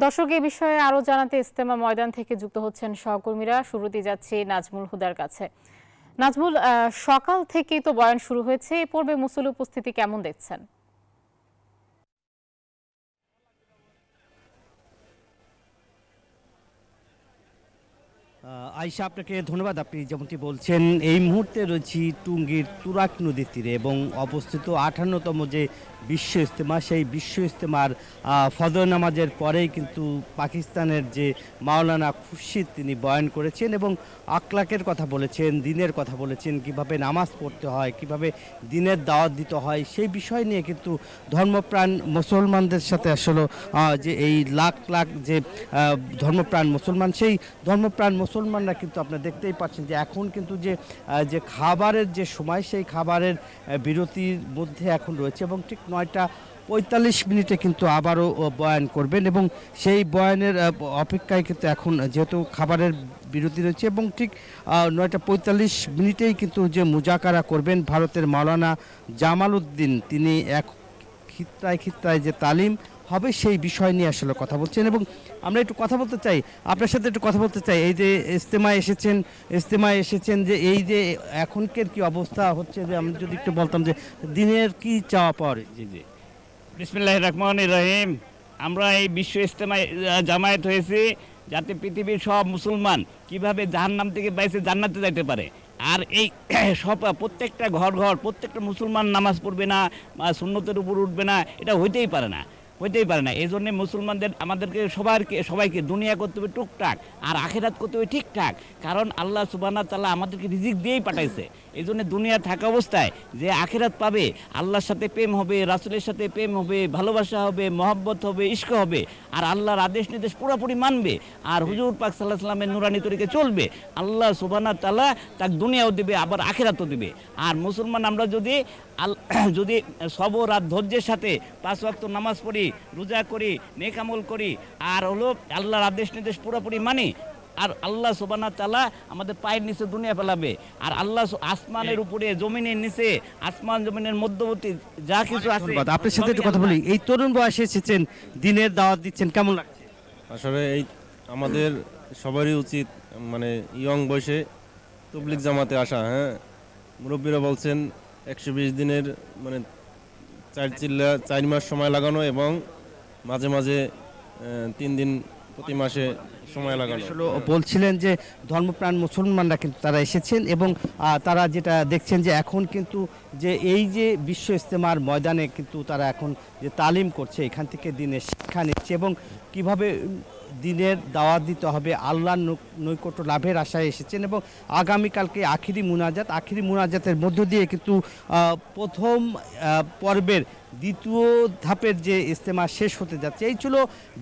দর্শক এই বিষয়ে আরো জানাতে ইজতেমা ময়দান থেকে যুক্ত হচ্ছেন সহকর্মীরা। শুরুতে যাচ্ছি নাজমুল হুদার কাছে। নাজমুল, সকাল থেকেই তো বয়ান শুরু হয়েছে, এ পর্বে মুসল্লি উপস্থিতি কেমন দেখছেন? আয়শা, আপনাকে ধন্যবাদ। আপনি যেমনটি বলছেন, এই মুহূর্তে রয়েছি টুঙ্গীর তুরাগ নদীর তীরে এবং অবস্থিত 58তম যে বিশ্ব ইজতেমা, সেই বিশ্ব ইজতেমার ফজর নামাজের পরেই কিন্তু পাকিস্তানের যে মাওলানা খুরশিদ তিনি বয়ান করেছেন এবং আখলাকের কথা বলেছেন, দিনের কথা বলেছেন, কিভাবে নামাজ পড়তে হয়, কিভাবে দিনের দাওয়াত দিতে হয়, সেই বিষয় নিয়ে কিন্তু ধর্মপ্রাণ মুসলমানদের সাথে আসলে যে এই লাখ লাখ যে ধর্মপ্রাণ মুসলমান, সেই ধর্মপ্রাণ মুসলমানরা কিন্তু আপনারা দেখতেই পাচ্ছেন যে এখন কিন্তু যে খাবারের যে সময়, সেই খাবারের বিরতির মধ্যে এখন রয়েছে এবং ঠিক 9টা 45 কিন্তু আবারও বয়ান করবেন এবং সেই বয়ানের অপেক্ষায় কিন্তু এখন যেহেতু খাবারের বিরতি রয়েছে এবং ঠিক 9টা 45 কিন্তু যে মুজাকারা করবেন ভারতের মাওলানা জামাল উদ্দিন, তিনি এক খিত্তায় খিত্তায় যে তালিম হবে সেই বিষয় নিয়ে আসলে কথা বলছেন এবং আমরা একটু কথা বলতে চাই, আপনার সাথে একটু কথা বলতে চাই। এই যে ইজতেমায় এসেছেন যে এই যে এখনকার কি অবস্থা হচ্ছে, যে আমি যদি একটু বলতাম যে দিনের কি চাওয়া পাওয়ার। জি জি, বিসমিল্লাহির রহমানির রহিম। আমরা এই বিশ্ব ইজতেমায় জামায়াত হয়েছি যাতে পৃথিবীর সব মুসলমান কিভাবে জাহান্নাম থেকে বাইরে জান্নাতে যাইতে পারে। আর এই সব প্রত্যেকটা ঘর প্রত্যেকটা মুসলমান নামাজ পড়বে না, সুন্নতের উপর উঠবে না, এটা হইতেই পারে না। এই জন্যে মুসলমানদের আমাদেরকে সবাইকে দুনিয়া করতে হবে টুকটাক আর আখিরাত করতে হবে ঠিকঠাক। কারণ আল্লাহ সুবহানাহু ওয়া তাআলা আমাদেরকে রিজিক দিয়েই পাঠাইছে। এই জন্য দুনিয়া থাকা অবস্থায় যে আখিরাত পাবে, আল্লাহর সাথে প্রেম হবে, রাসূলের সাথে প্রেম হবে, ভালোবাসা হবে, মহব্বত হবে, ইশক হবে, আর আল্লাহর আদেশ নির্দেশ পুরোপুরি মানবে, আর হুজুর পাক সাল্লাল্লাহু আলাইহি ওয়াসাল্লামের নূরানি তরিকে চলবে, আল্লাহ সুবহানাহু ওয়া তাআলা তাকে দুনিয়াও দিবে আবার আখিরাতও দিবে। আর মুসলমান আমরা যদি সবর আর ধৈর্যের সাথে 5 ওয়াক্ত নামাজ পড়ি, রোজা করি, নেক আমল করি, আর হলো আল্লাহর আদেশ নির্দেশ পুরোপুরি মানি, আর আল্লাহ সুবহানাহু ওয়া তাআলা আমাদের পায়ের নিচে দুনিয়া ফেলাবে। আর আল্লাহ আসমানের উপরে, জমিনের নিচে, আসমান জমিনের মধ্যবর্তী যা কিছু আছে। আপনার সাথে একটু কথা বলি, এই তরুণ বয়সে এসেছেন, দিনের দাওয়াত দিচ্ছেন, কেমন লাগছে? আসলে এই আমাদের সবারই উচিত মানে ইয়ং বয়সে তবলিগ জামাতে আসা। হ্যাঁ, মুরব্বীরা বলছেন 120 দিনের মানে 4 মাস সময় লাগানো এবং মাঝে মাঝে 3 দিন প্রতি মাসে সময় লাগানো। বলছিলেন যে ধর্মপ্রাণ মুসলমানরা কিন্তু তারা এসেছেন এবং তারা যেটা দেখছেন যে এখন কিন্তু যে এই যে বিশ্ব ইজতেমার ময়দানে কিন্তু তারা এখন যে তালিম করছে, এখান থেকে দিনের শিক্ষা নিচ্ছে এবং কিভাবে দিনের দাওয়াত দিতে হবে, আল্লাহর নৈকট্য লাভের আশায় এসেছেন এবং আগামীকালকে আখিরি মুনাজাতের মধ্য দিয়ে কিন্তু প্রথম পর্বের দ্বিতীয় ধাপের যে ইজতেমা শেষ হতে যাচ্ছে। এই ছিল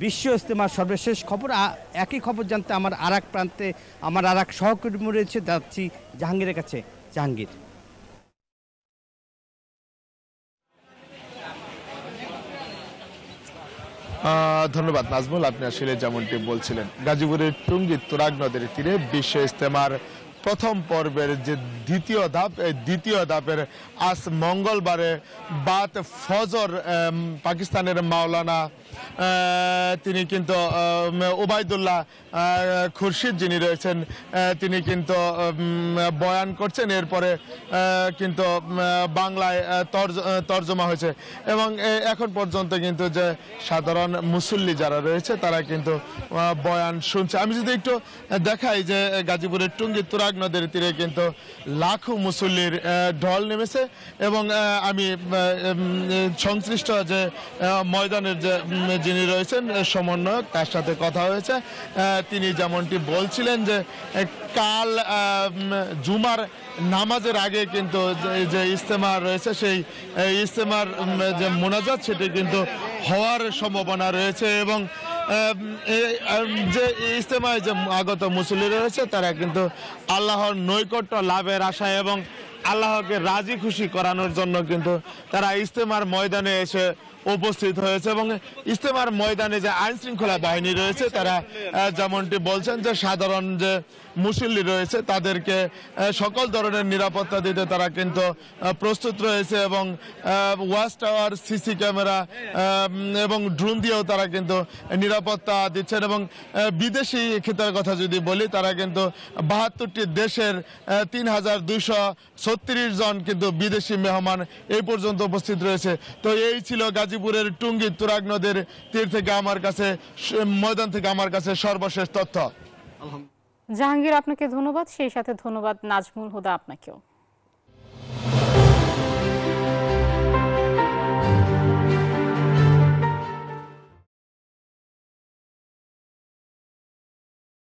বিশ্ব ইজতেমার সর্বশেষ খবর। একই খবর জানতে আমার আরেক প্রান্তে আমার আরেক সহকর্মী রয়েছে, যাচ্ছি জাহাঙ্গীরের কাছে। জাহাঙ্গীর, ধন্যবাদ নাজমুল। আপনি আসলে যেমনটি বলছিলেন, গাজীপুরের টুঙ্গী তুরাগ নদীর তীরে বিশ্ব ইজতেমার প্রথম পর্বের যে দ্বিতীয় ধাপ, এই দ্বিতীয় ধাপের আজ মঙ্গলবারে বাদ ফজর পাকিস্তানের মাওলানা তিনি কিন্তু ওবায়দুল্লাহ খুরশিদ যিনি রয়েছেন, তিনি কিন্তু বয়ান করছেন। এরপরে কিন্তু বাংলায় তর্জমা হয়েছে এবং এখন পর্যন্ত কিন্তু যে সাধারণ মুসল্লি যারা রয়েছে তারা কিন্তু বয়ান শুনছে। আমি যদি একটু দেখাই যে গাজীপুরের টুঙ্গী তুরাগ নদীর তীরে কিন্তু লাখো মুসল্লির ঢল নেমেছে এবং আমি সংশ্লিষ্ট যে ময়দানের যে যিনি রয়েছেন সমন্বয়ক, তার সাথে কথা হয়েছে। তিনি যেমনটি বলছিলেন যে কাল জুমার নামাজের আগে কিন্তু যে ইজতেমা রয়েছে, সেই ইজতেমার যে মোনাজাত সেটি কিন্তু হওয়ার সম্ভাবনা রয়েছে এবং যে ইজতেমায় যে আগত মুসল্লি রয়েছে তারা কিন্তু আল্লাহর নৈকট্য লাভের আশায় এবং আল্লাহকে রাজি খুশি করানোর জন্য কিন্তু তারা ইজতেমার ময়দানে এসে উপস্থিত হয়েছে এবং ইজতেমার ময়দানে যে আইন শৃঙ্খলা বাহিনী রয়েছে তারা যেমনটি বলছেন যে সাধারণ যে মুসল্লি রয়েছে তাদেরকে সকল ধরনের নিরাপত্তা দিতে তারা কিন্তু প্রস্তুত রয়েছে এবং ওয়াচ টাওয়ার, সিসি ক্যামেরা এবং ড্রোন দিয়েও তারা কিন্তু নিরাপত্তা দিচ্ছেন এবং বিদেশি ক্ষেত্রের কথা যদি বলি তারা কিন্তু 72টি দেশের 3236 জন কিন্তু বিদেশি মেহমান এই পর্যন্ত উপস্থিত রয়েছে। তো এই ছিল গাজীপুরের টুঙ্গী তুরাগ নদীর তীর থেকে আমার কাছে, ময়দান থেকে আমার কাছে সর্বশেষ তথ্য। জাহাঙ্গীর, আপনাকে ধন্যবাদ, সেই সাথে ধন্যবাদ নাজমুল হুদা আপনাকেও।